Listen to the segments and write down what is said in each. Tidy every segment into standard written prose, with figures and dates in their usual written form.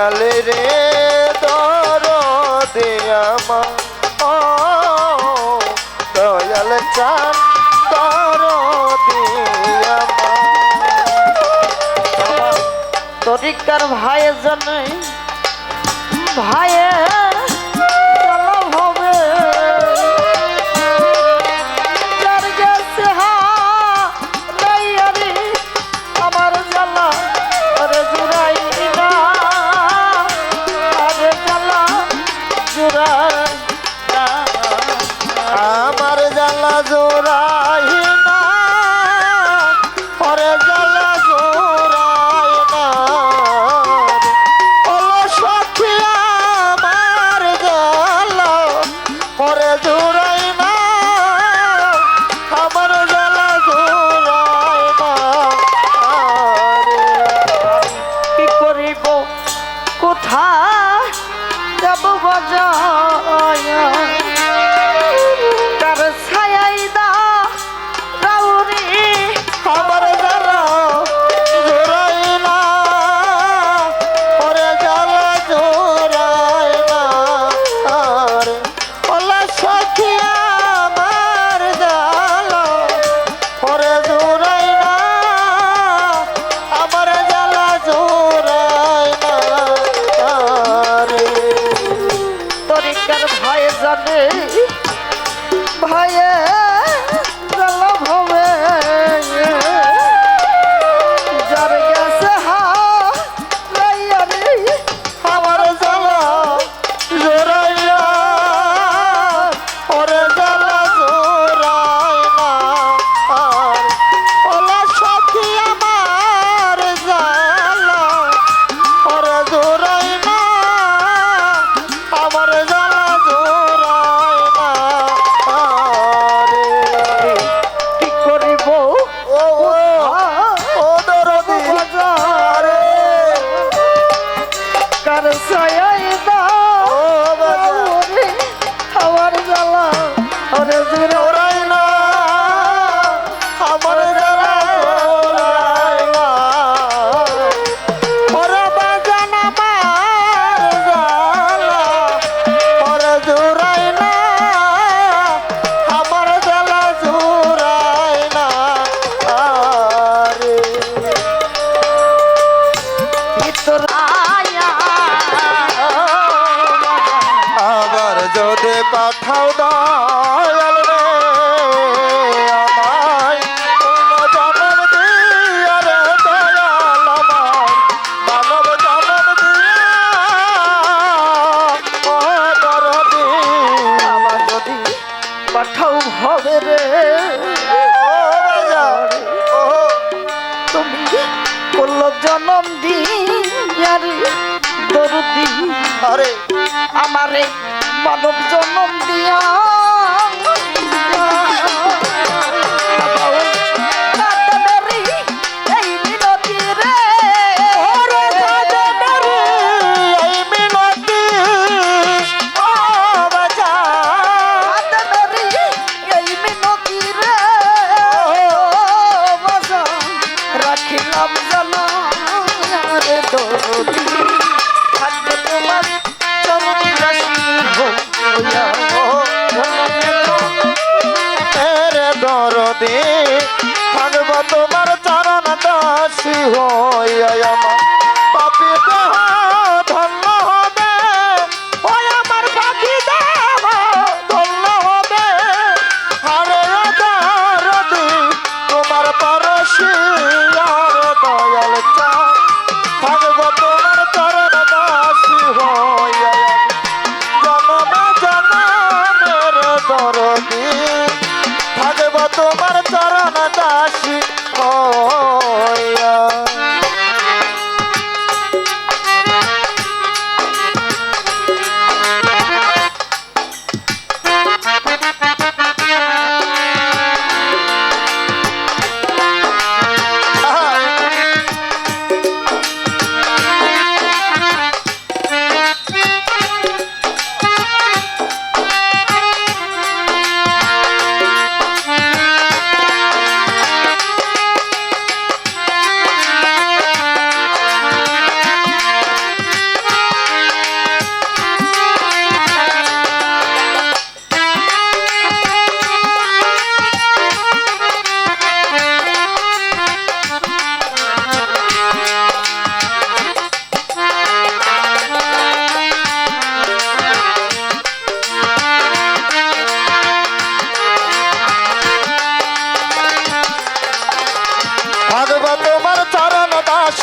দয়ালে রে দরদে আমার দয়াল চান দরদে আমার তরিকার ভাইয়ের জন্য ভাইয়ে হবে যার গেছে হারি আমার জ্বালা আরে জুড়াই না আরে জ্বালা জুড়াই না আমার জ্বালা জোড়াই না ওরে জ্বালা জোড়াই না ওলো সখী আমার জ্বালা ওরে জোড়াই না আমার জ্বালা জোড়াই না কি করিব কোথায় যাব বাজায় কার ছায়াই দা রাউরি আমার জ্বালা জোড়াই না ওরে জ্বালা জোড়াই না আরে ওলা সখী আমার জ্বালা ওরে জোড়াই না আমার জ্বালা জোড়াই না আরে তরিকার ভাই জানে ভাইয়ে জ্বালা হবে যার গেছে হারাইয়ারে আমার জ্বালা জোড়াইয়া ওরে জ্বালা জোড়াই না আর ওলা সখী আমার জ্বালা ওরে জোড়াই না আমার জ্বালা জোড়াই না আরে কি করিব ও ও দরদি বাজারে কার ছায়াই দা ও বাজার ওরে আমার জ্বালা ওরে জুড়ে জোড়াই না আমার জ্বালা জোড়াই না ওরে বাজান আমার জ্বালা ওরে জোড়াই না আমার জ্বালা জোড়াই না আরে ভিতর আয়া আবার যদি পাঠাও দয়াল রে আমায় জনম দিয়া রে দয়াল আমার মানব জনম দিয়া ও দরদি আমার যদি পাঠাও হবে রে ও বাজার ও তুমি করল জনম দিয়ারে দরদি আরে আমারে মানব জনম দিয়া এই মিনতি রে ওরে সাজনারে এই মিনতি ও বাজার এই মিনতি রে রাখিলাম জানা রে দরদি থাকবে তোমার চরণ রাশি হইয়া রে দরদি থাকব তোমার চরণ দাসী হইয়া আমার পাপি দেহ ধন্য হবে ওই আমার পাপি দেহ ধন্য হবে আরে দরদি তোমার পরশি আর দয়াল চা থাকব তোমার চরণ দাসী হইয়া জনমে জনমের দরদি থাকব তোমার চরণ দাসী হইয়া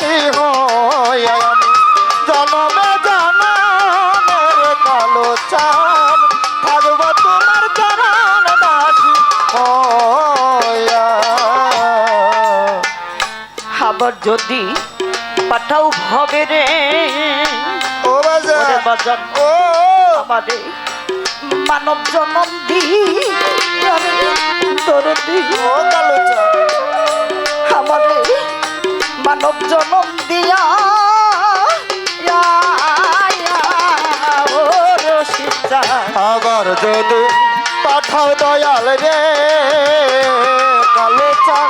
দাসী হইয়া আমি জনমে জনমের কালো চান থাকবো তোমার চরণ দাসী হইয়া। আবার যদি পাঠাও ভবে রে ও বাজান, ওরে বাজান ও আমারে মানব জনম দি দরদি ও কালো চান, আমারে মানব জনম দিয়া ইয়া, ইয়া, ও রসিদা আবার যদি পাঠাও দয়াল রে কালো চান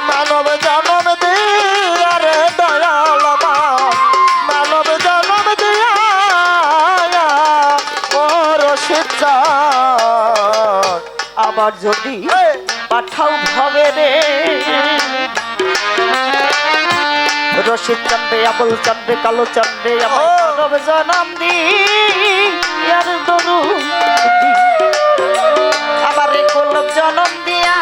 মানব জনম দিয়া রে দয়াল আমার মানব জনম দিয়া ও রশিদ চান। আবার যদি এই, পাঠাও ভবে রে রশিদ চন্দ্রে আবুল চন্দ্রে কালো চন্দ্রে আমার ও। মানব জনম দি ইয়ার দরু আমারে কোলব জনম দিয়া